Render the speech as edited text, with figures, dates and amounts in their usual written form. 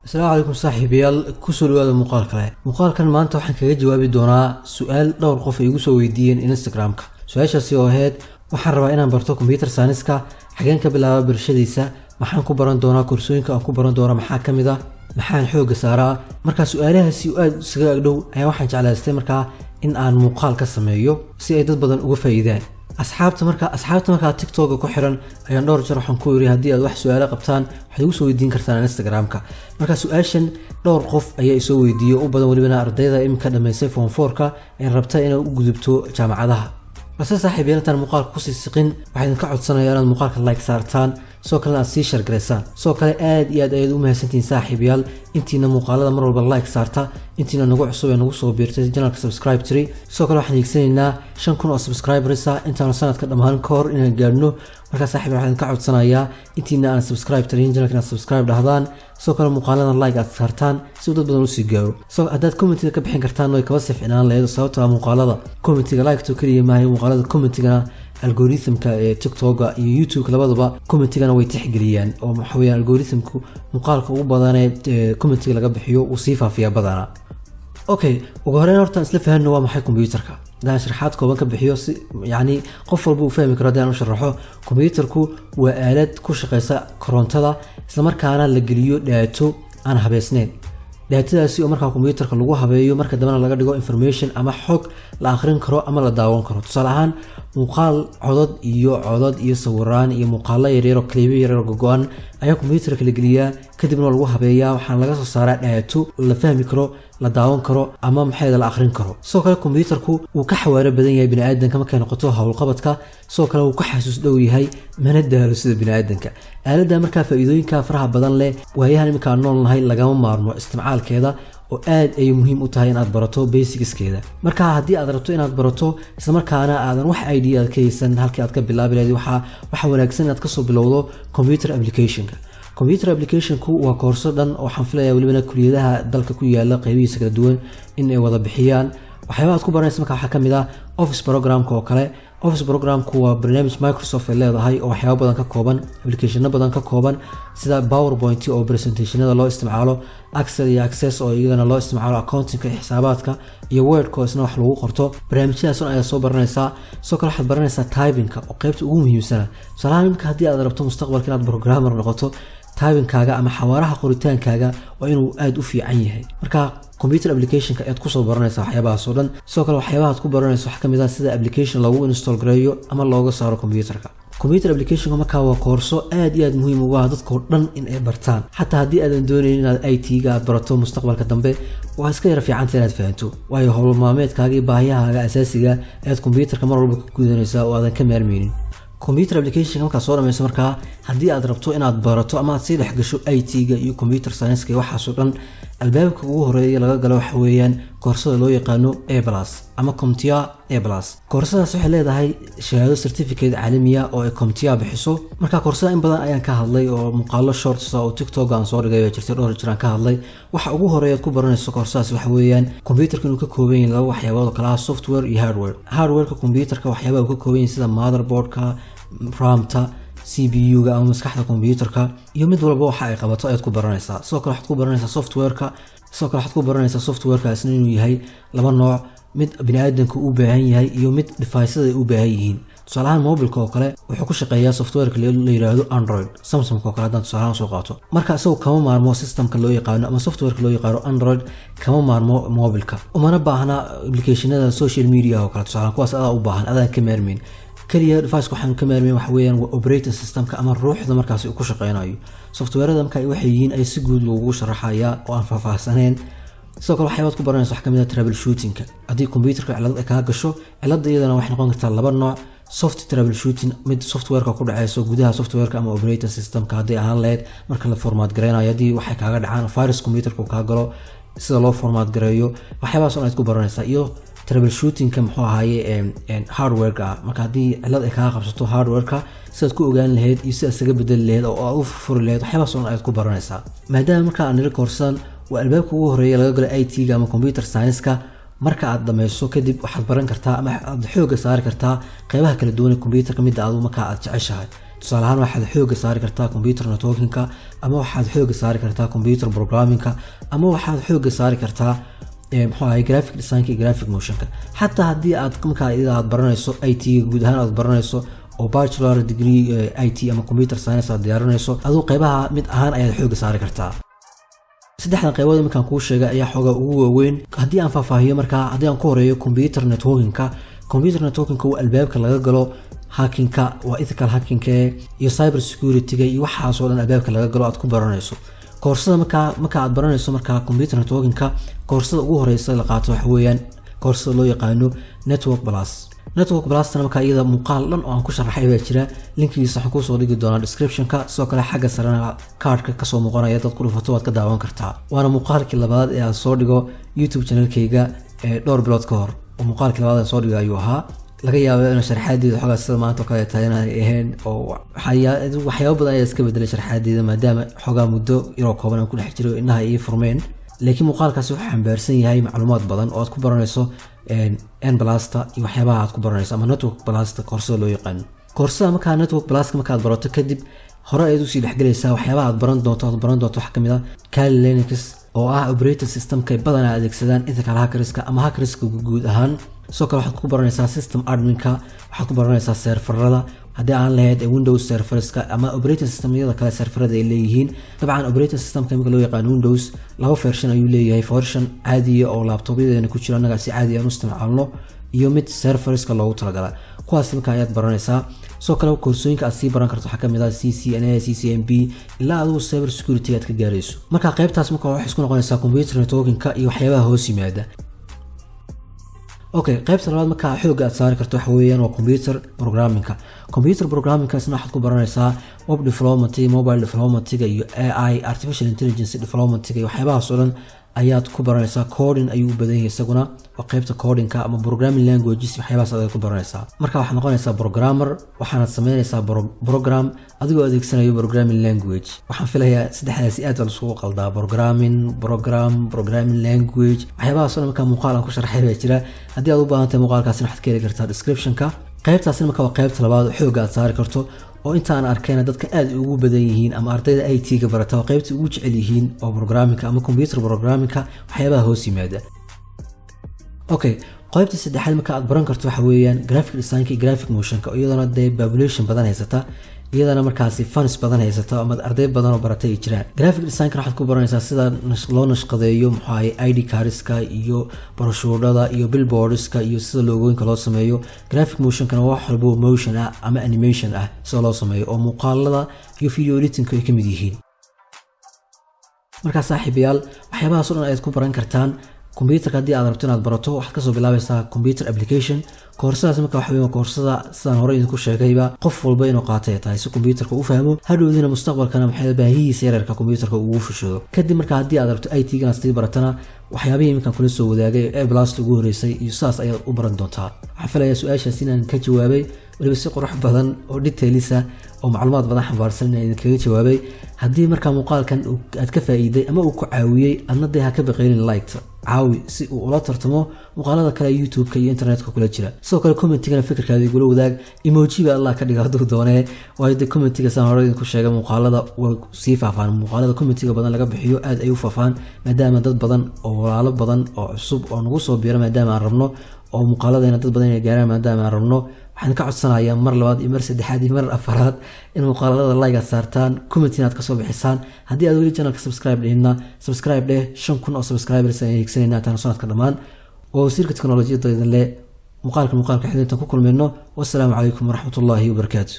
السلام عليكم صاحبيال kusoo dhawaada muuqaal kale muuqaalkan maanta waxaan kaga jawaabi doonaa su'aal dhowr qof ay igu soo weydiiyeen Instagram-ka su'aashaasi oo ahayd waxaan rabaa inaan barto computer science-ka xageen ka bilaabo barashadiisa maxaan ku baran doonaa koorsooyinka aan ku baran doonaa maxaa kamid ah maxaan xooga saaraa marka su'aalahaasi aad isaga agdhow ayaa waxaan jeclaystay markaa in aan muuqaal ka sameeyo si ay dad badan uga faa'iidaan asxaabta markaa TikTok ku xiran ayaan dhowr jeer waxaan ku yiri hadii aad wax su'aalo qabtaan waxaad igu soo weydiin kartaan Instagram-ka marka su'aashan dhowr qof ayaa isoo weydiiyay oo badan waliba ardayda imka dhameysay form 4ka ee rabta inay u gudubto jaamacadaha bas saaxiibayaal tan muuqaalka ku sii siqin waxaan ka codsanayaa inaad muuqaalka like saartaan soo kale aad sii share gareysaan soo kale aad iyo aad u mahadsantiin saaxiibayaal intiina muuqaalada mar walba like saarta intiina nagu cusub ee nagu soo biirtay channelka subscribe tiri soo kale waxaan iigsanaynaa 5,000 oo subscribers intaan sanadka dhamaan ka hor inaan gaarno marka saaxiibayaal waxaan ka codsanayaa intiina aan subscribe tirin channelka subscribe dhahdaan soo kale muuqaalada like aad saartaan si dad badan u sii gaaro soo hadaad comment-iga ka bixin kartaan oo ka wasafcinaan leedo sababtoo ah muuqaalada comment-iga like to kaliya maahay muuqaalada comment-iga algorithm-ka ee TikTok iyo YouTube labadaba comment-igana way tixgeliyaan oo waxa weeyaan algorithm-ku muuqaalka ugu badan ee comment-iga laga bixiyo uu sii faafiya badana okay ugu horeyn horta isla fahanno waa maxay computer-ka daan sharaxaad kooban ka bixiyo si yaani qof walba uu fahmi karo hadaan u sharaxo computer-ku waa aalad ku shaqeysa korontada isla markaana la geliyo daato aan habeysnayn daatadaasi oo markaa computer-ka lagu habeeyo marka dambana laga dhigo information ama xog la akhrin karo ama la daawan karo tusaale ahaan muuqaal codad iyo sawiraan iyo muuqaalo yaryar oo clip yaryar oo go'an ayaa computer-ka la geliyaa kadibna lagu habeeyaa waxaan laga soo saaraa daato la fahmi karo la daawan karo ama maxay la akhrin karo soo kale computer-ku uu ka xawaare badan yahay bini'aadanka markay noqoto hawl qabadka soo kale uu ka xasuus dhow yahay mana daalo sida bini'aadanka aaladda markaa faa'iidooyinka faraha badan leh waayahan imika nool nahay lagama maarmo isticmaalkeeda oo aad ay muhiim u tahay inaad barato basicskeeda marka hadii aad rabto inaad barato isla markaana aadan wax idea ka haysan halkii aad ka bilaabi lahayd waxa wanaagsan inaad ka soo bilowdo computer application-ku waa koorso dhan oo waxaan filayaa waliba kulliyadaha dalka ku yaala qaybihiisa kala duwan in ay wada bixiyaan waxyaabaha aad ku baranaysa marka waxa kamid ah office program-ka oo kale office program-ku waa barnaamij Microsoft ay leedahay oo waxyaabo badan ka kooban application badan ka kooban sida PowerPoint oo presentation-ada loo isticmaalo Excel iyo Access oo iyagana loo isticmaalo accounting-ka xisaabaadka iyo Word-ka isna wax lagu qorto barnaamijyadaas oo aad soo baranaysaa soo kale waxaad baranaysaa typing-ka oo qaybta ugu muhiimsan salaamka hadii aad rabto mustaqbalka inaad programmer noqoto typing-kaaga ama xawaaraha qoritaankaaga waa inuu aad u fiican yahay marka computer application-ka aad ku soo baranaysaa waxyaabahaas oo dhan soo kale waxyaabaha aad ku baranayso waxa kamid ah sida application lagu install gareeyo ama looga saaro computer-ka computer application-ka markaa waa koorso aad iyo aad muhiim ugu ah dadka oo dhan in ay bartaan xataa hadii aadan doonaynin inaad IT-ga aad barato mustaqbalka dambe waa iska yara fiican inaad fahanto waayo hawl maalmeedkaaga iyo baahiyahaaga asaasiga ee computer-ka mar walba ku gudanaysaa oo aadan ka maarmeynin computer application marka soo dhamayso markaa hadii aad rabto inaad barato ama aad si dhex gasho IT-ga iyo computer science-ka waxa soo dhan albaabka ugu horeeya laga galo waxa weeyaan koorsada loo yaqaano A+ ama CompTIA A+. koorsadaas waxay leedahay shahaado certificate caalami ah oo ay CompTIA bixiso marka koorsada in badan ayaan ka hadlay oo muuqaalo shorts oo TikTok aan soo dhigay jirtay dhowr jiraan ka hadlay waxa ugu horeeya ku baranayso koorsadaas waxa weeyaan computer-ka inuu ka kooban yahay laba waxyaabood kala ah software iyo hardware-ka computer-ka waxyaabaha uu ka kooban yahay sida motherboard-ka RAM-ta CPU-ga ama maskaxda computer-ka iyo mid walba waxa ay qabato aad ku baranaysaa soo kale waxaad ku baranaysaa software-ka isna inuu yahay laba nooc mid bini'aadanku u baahan yahay iyo mid device-yada ay u baahan yihiin tusaalahan mobilka oo kale wuxuu ku shaqeeyaa software-ka la yiraahdo Android Samsung-ka oo kale hadaan tusaalahan soo qaato marka asoo kama maarmo system-ka loo yaqaano ama software-ka loo yaqaano Android kama maarmo mobilka umana baahna application-ada social media oo kale tusaalahan kuwaas aad u baahan adaan ka maarmin kaliya device waxaan ka maarmeen wax weeyaan operating system-ka ama ruuxda markaas uu ku shaqeynayo software-da marka ay waxay yihiin ay si guud loogu sharaxayaa oo aan faahfaahsaneen sidoo kale waxyaabad ku baranayso wax kamid ah troubleshooting-ka hadii computer-ka cilad ay ka gasho cilada iyadana waxay noqon kartaa laba nooc soft troubleshooting mid software-ka ku dhacayso gudaha software-ka ama operating system-ka hadii aan leed marka la format gareynayo hadii waxay kaaga dhacaan virus computer-ka ka galo sida loo format gareeyo waxyaabahaas oo aad ku baranaysaa iyo troubleshooting-ka muxuu ahaaye hardware-ka marka hadii cilad ay ka qabsato hardware-ka sidaad ku ogaan lahayd iyo sidaad isaga bedeli lahayd oo aad u furi lahayd waxyaabahaas oo aad ku baranaysaa maadaama marka aan nila koorsan waa albaabka ugu horeeya laga galo IT-ga ama computer science-ka marka aad dhamayso kadib waxaad baran kartaa ama aad xooga saari kartaa qaybaha kala duwan ee computer-ka mid aad marka aad jeceshahay tusaale ahaan waxaad xooga saari kartaa computer networking-ka ama waxaad xooga saari kartaa computer programming-ka ama waxaad xooga saari kartaa muxuu ahay graphic design iyo graphic motion-ka xataa haddii aad markaa aad baranayso IT guud ahaan aad baranayso oo bachelor degree IT ama computer science aad diyaarinayso aduu qaybaha mid ahaan ayaad xooga saari kartaa saddexdan qaybood markaan kuu sheegay ayaa xooga ugu waaweyn haddii aan faahfaahiyo markaa haddii aan ku horeeyo computer networking-ka waa albaabka laga galo hacking-ka waa ethical hacking-ka iyo cyber security-ga iyo waxaasoo dhan albaabka laga galo aad ku baranayso koorsada marka aad baranayso markaa computer networking-ka koorsada ugu horeysa la qaato waxa weeyaan koorsada loo yaqaano network plus markaa iyada muuqaal dhan oo aan ku sharaxay baa jira linkigiisa waxaan kusoo dhigi doonaa description-ka sidoo kale xagga sarena kaarhka kasoo muuqanaya dad ku dhufato waad ka daawan kartaa waana muuqaalkii labaad ee aan soo dhigo YouTube channelkayga dhowr bilood ka hor oo muuqaalkii labaad aan soo dhigo ayuu ahaa laga yaabo in sharxaadeeda xogaa sida maanta oo kale tahay inaan ahayn oo waxyaabo badan ayaa iska bedelay sharxaadeeda maadaama xogaa muddo yaroo kooban aan ku dhex jiro indhaha ii furmeen laakiin muuqaalkaasi wuxuu xambaarsan yahay macluumaad badan oo aad ku baranayso n plusta iyo waxyaabaha aad ku baranayso ama network plusta koorsada loo yaqaano koorsada markaa network pluska markaad barato kadib hore ayaad usii dhexgelaysaa waxyaabaha aad baran doonto waxaa kamid ah Kali Linux oo ah operating system-ka badanaa adeegsadaan ethical hackerska ama hackerska guud ahaan sidoo kale waxaad ku baranaysaa system admin-ka waxaad ku baranaysaa serverada haddii aan lahayd Windows serverska ama operating system-yada kale serverada ay leeyihiin dabcan operating system-ka marka loo yaqaan Windows laba version ayuu leeyahay version caadiya oo laptop-yadeena ku jira anaga si caadi ah u isticmaalno iyo mid serverska loogu talagalay kuwaas marka ayaad baranaysaa sidoo kale koorsooyinka aad sii baran karto waxaa kamid ah CCNA CCNP ilaa adigu cyber security aad ka gaarayso marka qaybtaas marka waxay isku noqonaysaa computer networking-ka iyo waxyaabaha hoos yimaada okay qaybta labaad marka xooga aad saari karto waxa weeyaan waa computer programming-ka isna waxaad ku baranaysaa web development mobile development iyo AI artificial intelligence development iyo waxyaabahaas oo dhan ayaad ku baranaysaa coding ayuu u badan yahay isaguna waa qaybta coding-ka ama programming languages waxyaabahaas aad ku baranaysaa marka waxaad noqonaysaa programmer waxaad sameynaysaa program adigoo adeegsanayo programming language waxaan filayaa saddexdaas aad la isku qaldaa programming language waxyaabahaas oo marka muuqaal aan ku sharaxay baa jira haddii aad u baahan tahay muuqaalkaasina waxaad ka heli kartaa description-ka qaybtaasina marka waa qaybta labaad xooga aad saari karto oo inta aan arkayna dadka aad ugu badan yihiin ama ardayda IT-ga barata oo qaybta ugu jecel yihiin oo programming-ka ama computer programming-ka waxyaabaha hoos yimaada okay qaybta saddexaad marka aad baran karto waxa weeyaan graphic design iyo graphic motion-ka iyadana dee population badan haysata iyadana markaasi fans badan haysata ama arday badan oo baratay ay jiraan graphic design-ka waxaad ku baranaysaa sida loo nashqadeeyo maxay ID cardska iyo brochure-da iyo billboards-ka iyo sida loogooyinka loo sameeyo graphic motion-kana waa wax walba motion ah ama animation ah sida loo sameeyo oo muuqaalada iyo video editing-ka ay kamid yihiin marka saaxiibayaal waxyaabahaas oo dhan ayaad ku baran kartaan computerka haddii aad rabto inaad barato waxaad kasoo bilaabaysaa computer application koorsadaas marka waxa weeyaan koorsada sidaan hore idinku sheegayba qof walba inuu qaatay tahay si computerka uu fahmo hadhowdina mustaqbalkana maxay baahiyihiisa yararka computerka ugu fushado kadib marka haddii aad rabto IT-ga aad baratana waxyaabihii iminkan kula soo wadaagay ee blast ugu horeysay iyo saas ayaad u baran doontaa waxaan filayaa su-aashaas inaan ka jawaabay waliba si qurux badan oo detailisa oo macluumaad badan xambaarsan inaan idinkaga jawaabay haddii markaa muuqaalkan aad ka faa'iiday ama uu ku caawiyey adna dee ha ka baqaynin liked caawi si uu ula tartamo muuqaalada kale YouTube-ka iyo internetka kula jira sidoo kale commentigana fikirkaada igula wadaag emoji-ba Allah ka dhiga hadduu doonee waayo dee commentiga saan hore idinku sheegay muuqaalada way sii faafaan muuqaalada commentiga badan laga bixiyo aad ay u faafaan maadaama dad badan oo walaalo badan oo cusub oo nagu soo biira maadaama aan rabno oo muuqaaladeena dad badan inay gaaraan maadaama aan rabno waxaan ka codsanayaa mar labaad iyo mar saddexaad iyo mar afaraad in muuqaalada like aad saartaan comment inaad kasoo bixisaan haddii aad weli channelka subscribe dhihina subscribe dheh 5,000 oo subscribers ayaan higsanayna intaan sanadka dhammaan oo wasiirka teknolojiyadda idin leh muuqaalka xidhiidhkan ku kulmayno wassalaamu calaykum waraxmatullaahi wabarakaatu